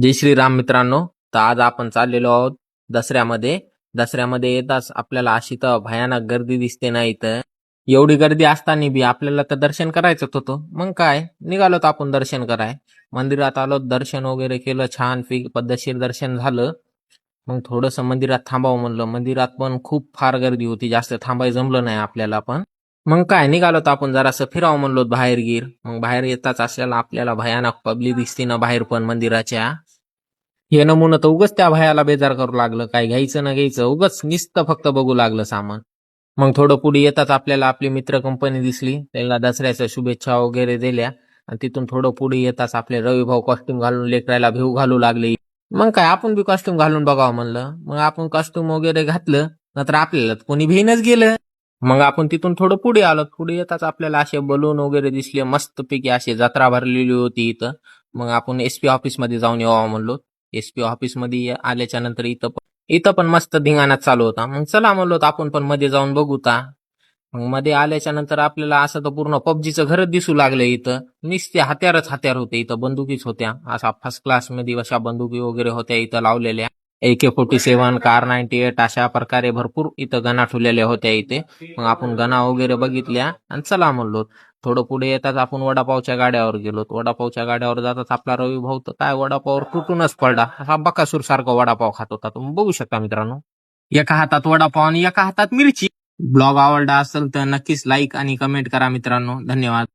जय श्रीराम मित्रांनो. तर आज आपण चाललेलो आहोत दसऱ्यामध्ये. दसऱ्यामध्ये येताच आपल्याला अशी तर भयानक गर्दी दिसते ना इथं. एवढी गर्दी असताना बी आपल्याला तर दर्शन करायचंच होतं. मग काय निघालोत आपण दर्शन कराय. मंदिरात आलो, दर्शन वगैरे केलं, छान पद्धतशीर दर्शन झालं. मग थोडंसं मंदिरात थांबावं म्हणलं. मंदिरात पण खूप फार गर्दी होती, जास्त थांबायला जमलं नाही आपल्याला पण. मग काय निघालोत आपण जरासं फिरावं म्हणलो बाहेर गिर. मग बाहेर येताच आपल्याला भयानक पब्लिक दिसते ना बाहेर पण मंदिराच्या. हे नमुनं तर उगच त्या भयाला बेजार करू लागलं, काय घ्यायचं ना घ्यायचं, उगच नुसतं फक्त बघू लागलं सामान. मग थोडं पुढे येताच आपल्याला आपली मित्र कंपनी दिसली, त्यांना दसऱ्याच्या शुभेच्छा वगैरे दिल्या. आणि तिथून थोडं पुढे येताच आपले रविभाऊ कॉस्ट्युम घालून लेकरायला भिव घालू लागले. मग काय आपण बी कॉस्ट्युम घालून बघावं म्हणलं. मग आपण कॉस्ट्युम वगैरे घातलं, नंतर आपल्याला तर कोणी भिनच गेलं. मग आपण तिथून थोडं पुढे आलो. पुढे येताच आपल्याला असे बलून वगैरे दिसले, मस्तपैकी अशी जत्रा भरलेली होती इथं. मग आपण एसपी ऑफिस मध्ये जाऊन यावं म्हणलो. एसपी ऑफिस मध्ये आल्याच्या नंतर इथं पण मस्त धिंगाणाच चालू होता. मग चला म्हणलो आपण पण मध्ये जाऊन बघू ता. मग मध्ये आल्याच्या नंतर आपल्याला असं तर पूर्ण पबजीचं घरच दिसू लागलं इथं. नुसते हत्यार होते इथं, बंदुकीच होत्या. असा फर्स्ट क्लास मध्ये अशा बंदुकी वगैरे होत्या इथं लावलेल्या. AK-47, कार 98 अशा प्रकारे भरपूर इथं गणा ठेवलेल्या होत्या इथे. मग आपण गणा वगैरे बघितल्या आणि चला म्हणलो. थोडं पुढे येताच आपण वडापावच्या गाड्यावर गेलो. वडापावच्या गाड्यावर जाताच आपला रवी भाऊ तर काय वडापाववर तुटूनच पडला. असा बकासूर सारखा वडापाव खात होता, तुम्ही बघू शकता मित्रांनो. एका हातात वडापाव आणि एका हातात मिरची. ब्लॉग आवडला असेल तर नक्कीच लाईक आणि कमेंट करा मित्रांनो. धन्यवाद.